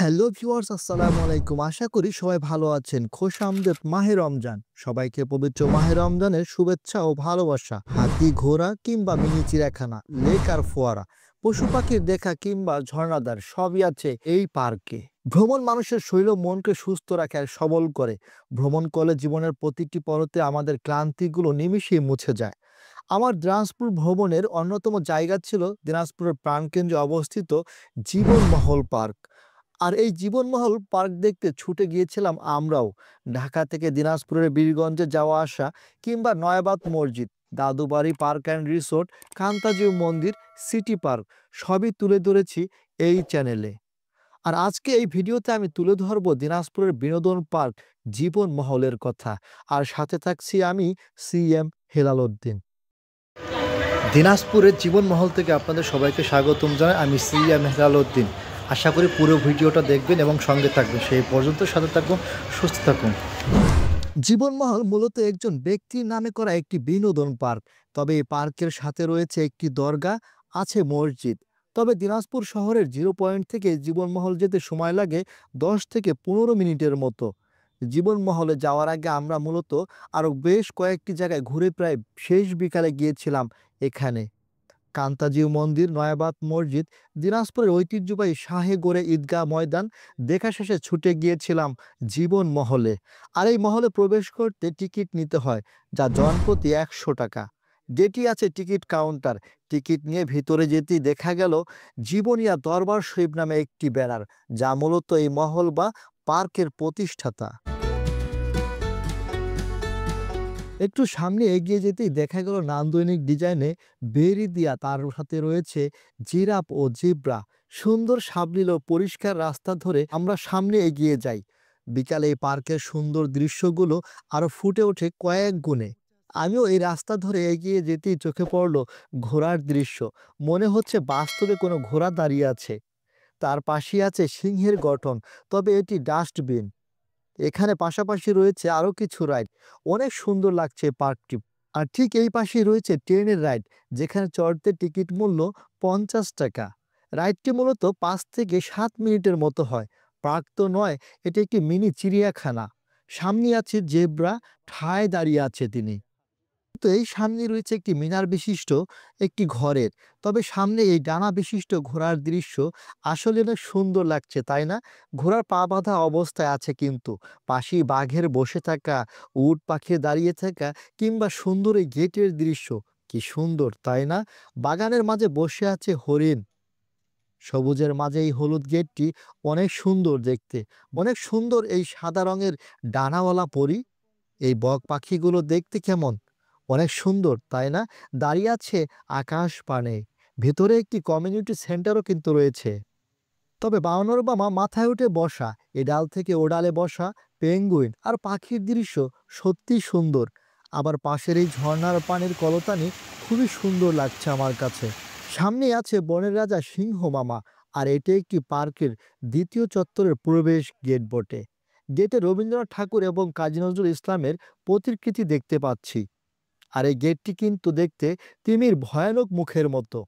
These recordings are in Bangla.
হ্যালো ভিউয়ার্স, আসসালামু আলাইকুম। আশা করি সবাই ভালো আছেন। খোশামদেদ মাহে রমজান। সবাইকে পবিত্র মাহে রমজানের শুভেচ্ছা ও ভালোবাসা। হাতি, ঘোড়া কিংবা মিনি চিড়িয়াখানা, লেক আর ফোয়ারা, পশু পাখির দেখা কিংবা ঝর্ণাদার সবই আছে এই পার্কে। ভ্রমণ মানুষের শরীর ও মনকে সুস্থ রাখে আর সবল করে। ভ্রমণ করলে জীবনের প্রতিটি পরতে আমাদের ক্লান্তিগুলো নিমিষেই মুছে যায়। আমার দিনাজপুর ভ্রমণের অন্যতম জায়গা ছিল দিনাজপুরের প্রাণকেন্দ্রে অবস্থিত জীবনমহল পার্ক। আর এই জীবনমহল পার্ক দেখতে ছুটে গিয়েছিলাম আমরাও। ঢাকা থেকে দিনাজপুরের বীরগঞ্জে যাওয়া আসা কিংবা নয়াবাদ মসজিদ, দাদুবাড়ি পার্ক অ্যান্ড রিসোর্ট, কান্তাজিউ মন্দির, সিটি পার্ক সবই তুলে ধরেছি এই চ্যানেলে। আর আজকে এই ভিডিওতে আমি তুলে ধরবো দিনাজপুরের বিনোদন পার্ক জীবনমহলের কথা। আর সাথে থাকছি আমি, সিএম হেলাল উদ্দিন। দিনাজপুরের জীবনমহল থেকে আপনাদের সবাইকে স্বাগতম জানাই। আমি সিএম হেলাল উদ্দিন। আশা করি পুরো ভিডিওটা দেখবেন এবং সঙ্গে থাকবেন। সেই পর্যন্ত সাথে থাকুন, সুস্থ থাকুন। জীবনমহল মূলত একজন ব্যক্তির নামে করা একটি বিনোদন পার্ক। তবে এই পার্কের সাথে রয়েছে একটি দরগা, আছে মসজিদ। তবে দিনাজপুর শহরের জিরো পয়েন্ট থেকে জীবনমহল যেতে সময় লাগে 10 থেকে 15 মিনিটের মতো। জীবনমহলে যাওয়ার আগে আমরা মূলত আরও বেশ কয়েকটি জায়গায় ঘুরে প্রায় শেষ বিকালে গিয়েছিলাম এখানে। কান্তাজিউ মন্দির, নয়াবাদ মসজিদ, দিনাজপুরের ঐতিহ্যবাহী শাহেগড়ে ঈদগাহ ময়দান দেখা শেষে ছুটে গিয়েছিলাম জীবন মহলে। আর এই মহলে প্রবেশ করতে টিকিট নিতে হয়, যা জনপ্রতি 100 টাকা। যেটি আছে টিকিট কাউন্টার। টিকিট নিয়ে ভিতরে যেতেই দেখা গেল জীবনিয়া দরবার শরীফ নামে একটি ব্যানার, যা মূলত এই মহল বা পার্কের প্রতিষ্ঠাতা। একটু সামনে এগিয়ে যেতেই দেখা গেল নান্দনিক ডিজাইনে বেরি দিয়া, তার সাথে রয়েছে জিরাফ ও জিব্রা। সুন্দর সাবলীল ও পরিষ্কার রাস্তা ধরে আমরা সামনে এগিয়ে যাই। বিকালে এই পার্কের সুন্দর দৃশ্যগুলো আরো ফুটে ওঠে কয়েক গুণে। আমিও এই রাস্তা ধরে এগিয়ে যেতেই চোখে পড়ল ঘোড়ার দৃশ্য। মনে হচ্ছে বাস্তবে কোনো ঘোড়া দাঁড়িয়ে আছে। তার পাশেই আছে সিংহের গঠন, তবে এটি ডাস্টবিন। এখানে পাশাপাশি রয়েছে আরো কিছু রাইড। অনেক সুন্দর লাগছে পার্কটি। আর ঠিক এই পাশেই রয়েছে ট্রেনের রাইড, যেখানে চড়তে টিকিট মূল্য 50 টাকা। রাইডটি মূলত 5 থেকে 7 মিনিটের মতো হয়। পার্ক তো নয়, এটি একটি মিনি চিড়িয়াখানা। সামনে আছে জেব্রা, ঠায় দাঁড়িয়ে আছে তিনি। তো এই সামনে রয়েছে একটি মিনার বিশিষ্ট একটি ঘরের। তবে সামনে এই ডানা বিশিষ্ট ঘোড়ার দৃশ্য আসলে অনেক সুন্দর লাগছে, তাই না? ঘোড়ার পা বাঁধা অবস্থায় আছে, কিন্তু পাশেই বাঘের বসে থাকা, উট পাখির দাঁড়িয়ে থাকা কিংবা সুন্দর এই গেটের দৃশ্য কি সুন্দর, তাই না? বাগানের মাঝে বসে আছে হরিণ। সবুজের মাঝে এই হলুদ গেটটি অনেক সুন্দর দেখতে। অনেক সুন্দর এই সাদা রঙের ডানাওয়ালা পরী। এই বক পাখিগুলো দেখতে কেমন, অনেক সুন্দর, তাই না? দাঁড়িয়ে আছে আকাশ পানে। ভেতরে একটি কমিউনিটি সেন্টারও কিন্তু রয়েছে। তবে বানর মামা মাথায় উঠে বসা, এ ডাল থেকে ও ডালে বসা, পেঙ্গুইন আর পাখির দৃশ্য সত্যি সুন্দর। আবার পাশের এই ঝর্ণার পানির কলতানি খুবই সুন্দর লাগছে আমার কাছে। সামনে আছে বনের রাজা সিংহ মামা। আর এটি একটি পার্কের দ্বিতীয় চত্বরের প্রবেশ গেট বটে। গেটে রবীন্দ্রনাথ ঠাকুর এবং কাজী নজরুল ইসলামের প্রতিকৃতি দেখতে পাচ্ছি। আর এই গেটটি কিন্তু দেখতে তিমির ভয়ানক মুখের মতো।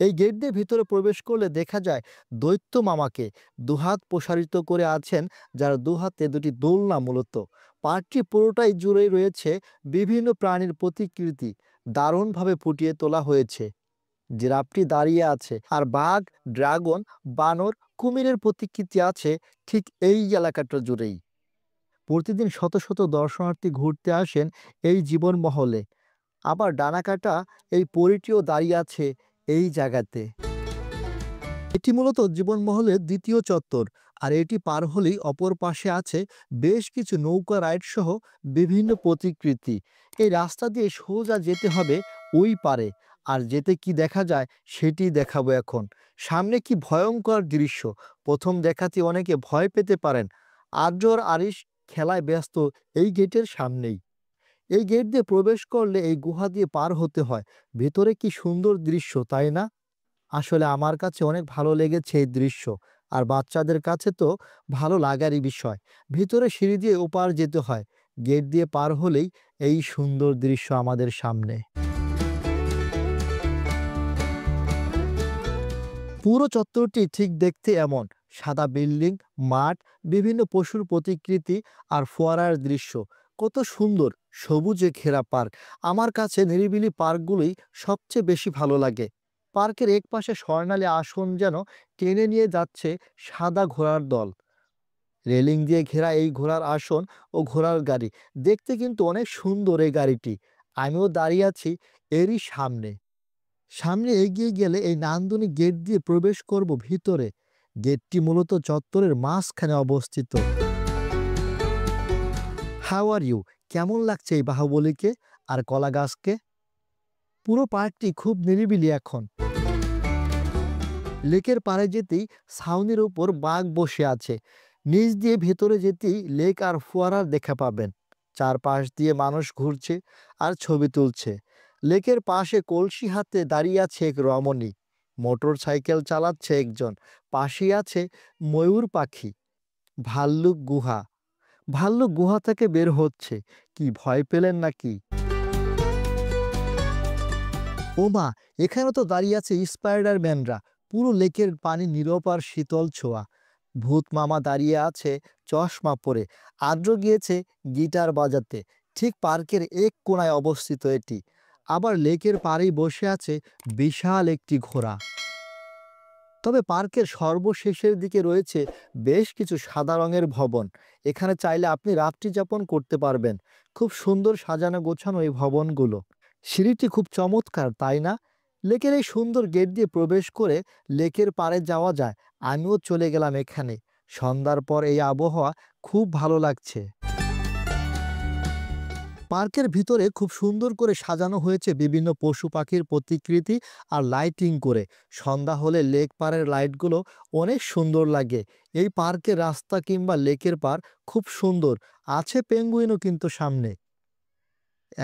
এই গেট দিয়ে ভিতরে প্রবেশ করলে দেখা যায় দৈত্য মামাকে দুহাত প্রসারিত করে আছেন, যার দুহাতে দুটি দোলনা। মূলত পার্কটি পুরোটাই জুড়েই রয়েছে বিভিন্ন প্রাণীর প্রতিকৃতি, দারুণভাবে ফুটিয়ে তোলা হয়েছে। জিরাফটি দাঁড়িয়ে আছে, আর বাঘ, ড্রাগন, বানর, কুমিরের প্রতিকৃতি আছে ঠিক এই এলাকাটা জুড়েই। প্রতিদিন শত শত দর্শনার্থী ঘুরতে আসেন এই জীবনমহলে। আবার ডানাকাটা এই পরীটিও দাঁড়িয়ে আছে এই জায়গাতে। এটি মূলত জীবনমহলের দ্বিতীয় চত্বর। আর এটি পার হলেই অপর পাশে আছে বেশ কিছু নৌকা রাইড সহ বিভিন্ন প্রতিকৃতি। এই রাস্তা দিয়ে সোজা যেতে হবে ওই পারে। আর যেতে কি দেখা যায় সেটি দেখাবো এখন। সামনে কি ভয়ঙ্কর দৃশ্য! প্রথম দেখাতে অনেকে ভয় পেতে পারেন। আর্যর আরিশ খেলায় ব্যস্ত এই গেটের সামনেই। এই গেট দিয়ে প্রবেশ করলে এই গুহা দিয়ে পার হতে হয়। ভেতরে কি সুন্দর দৃশ্য, তাই না? আসলে আমার কাছে অনেক ভালো লেগেছে এই দৃশ্য। আর বাচ্চাদের কাছে তো ভালো লাগারই বিষয়। ভিতরে সিঁড়ি দিয়ে ওপার যেতে হয়। গেট দিয়ে পার হলেই এই সুন্দর দৃশ্য আমাদের সামনে। পুরো চত্বরটি ঠিক দেখতে এমন। সাদা বিল্ডিং, মাঠ, বিভিন্ন পশুর প্রতিকৃতি আর ফোয়ারার দৃশ্য। কত সুন্দর সবুজে ঘেরা পার্ক। আমার কাছে নিরিবিলি পার্কগুলোই সবচেয়ে বেশি ভালো লাগে। পার্কের একপাশে স্বর্ণালী আসন যেন টেনে নিয়ে যাচ্ছে সাদা ঘোড়ার দল। রেলিং দিয়ে ঘেরা এই ঘোড়ার আসন ও ঘোড়ার গাড়ি দেখতে কিন্তু অনেক সুন্দর এই গাড়িটি। আমিও দাঁড়িয়ে আছি এরই সামনে। সামনে এগিয়ে গেলে এই নান্দনিক গেট দিয়ে প্রবেশ করব ভিতরে। গেটটি মূলত চত্বরের মাঝখানে অবস্থিত। How are you? কেমন লাগছে এই বাহুবলীকে আর কলা গাছকে? পুরো পার্কটি খুব নিরিবিলি এখন। লেকের পাড়ে যেতেই ছাউনির উপর বাঘ বসে আছে। নিচ দিয়ে ভেতরে যেতেই লেক আর ফোয়ারার দেখা পাবেন। চারপাশ দিয়ে মানুষ ঘুরছে আর ছবি তুলছে। লেকের পাশে কলসি হাতে দাঁড়িয়ে আছে এক রমণী। মোটর সাইকেল চালাচ্ছে একজন। পাশেই আছে ময়ূর পাখি। ভাল্লুক গুহা। ভাল্লুক গুহা থেকে বের হচ্ছে। কি ভয় পেলেন নাকি? ওমা, এখানে তো দাঁড়িয়ে আছে স্পাইডারম্যানরা। পুরো লেকের পানি নীরব আর শীতল ছোঁয়া। ভূত মামা দাঁড়িয়ে আছে চশমা পরে। আদ্র গিয়েছে গিটার বাজাতে। ঠিক পার্কের এক কোণায় অবস্থিত এটি। আবার লেকের পাড়েই বসে আছে বিশাল একটি ঘোড়া। তবে পার্কের সর্বশেষের দিকে রয়েছে বেশ কিছু সাদা রঙের ভবন। এখানে চাইলে আপনি রাত্রি যাপন করতে পারবেন। খুব সুন্দর সাজানো গোছানো এই ভবনগুলো। সিঁড়িটি খুব চমৎকার, তাই না? লেকের এই সুন্দর গেট দিয়ে প্রবেশ করে লেকের পাড়ে যাওয়া যায়। আমিও চলে গেলাম এখানে। সন্ধ্যার পর এই আবহাওয়া খুব ভালো লাগছে। পার্কের ভিতরে খুব সুন্দর করে সাজানো হয়েছে বিভিন্ন পশু পাখির প্রতিকৃতি আর লাইটিং করে। সন্ধ্যা হলে লেক পাড়ের লাইটগুলো অনেক সুন্দর লাগে। এই পার্কের রাস্তা কিংবা লেকের পাড় খুব সুন্দর। আছে পেঙ্গুইনও কিন্তু সামনে।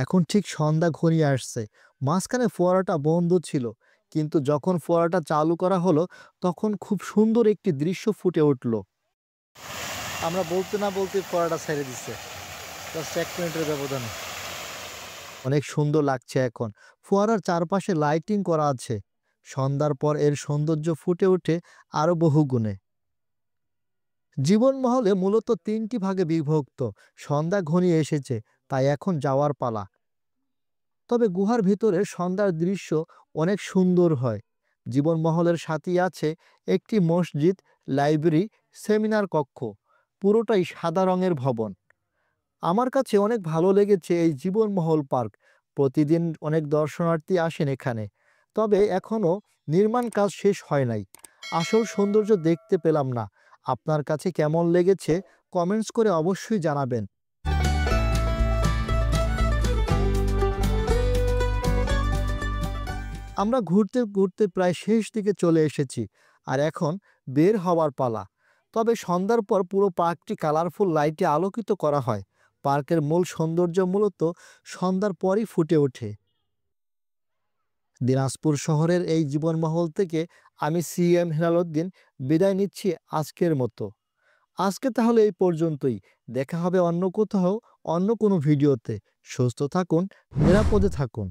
এখন ঠিক সন্ধ্যা ঘনিয়ে আসছে। মাঝখানে ফোয়ারাটা বন্ধ ছিল, কিন্তু যখন ফোয়ারাটা চালু করা হলো তখন খুব সুন্দর একটি দৃশ্য ফুটে উঠল। আমরা বলতে না বলতে ফোয়ারাটা ছেড়ে দিচ্ছে, জাস্ট 1 মিনিটের ব্যবধানে। অনেক সুন্দর লাগছে এখন। ফোয়ারার চারপাশে লাইটিং করা আছে। সন্ধ্যার পর এর সৌন্দর্য ফুটে ওঠে আরো বহুগুণে। জীবনমহলে মূলত 3টি ভাগে বিভক্ত। সন্ধ্যা ঘনিয়ে এসেছে, তাই এখন যাওয়ার পালা। তবে গুহার ভিতরে সন্ধ্যার দৃশ্য অনেক সুন্দর হয়। জীবনমহলের সাথেই আছে একটি মসজিদ, লাইব্রেরি, সেমিনার কক্ষ। পুরোটাই সাদা রঙের ভবন। আমার কাছে অনেক ভালো লেগেছে এই জীবনমহল পার্ক। প্রতিদিন অনেক দর্শনার্থী আসেন এখানে। তবে এখনো নির্মাণ কাজ শেষ হয় নাই। আসল সৌন্দর্য দেখতে পেলাম না। আপনার কাছে কেমন লেগেছে কমেন্টস করে অবশ্যই জানাবেন। আমরা ঘুরতে ঘুরতে প্রায় শেষ দিকে চলে এসেছি, আর এখন বের হওয়ার পালা। তবে সন্ধ্যার পর পুরো পার্কটি কালারফুল লাইটে আলোকিত করা হয়। পার্কের মূল সৌন্দর্য মূলত সন্ধ্যার পরই ফুটে ওঠে। দিনাজপুর শহরের এই জীবনমহল থেকে আমি CM হেলালুদ্দিন বিদায় নিচ্ছি আজকের মতো। আজকে তাহলে এই পর্যন্তই। দেখা হবে অন্য কোথাও, অন্য কোনো ভিডিওতে। সুস্থ থাকুন, নিরাপদে থাকুন।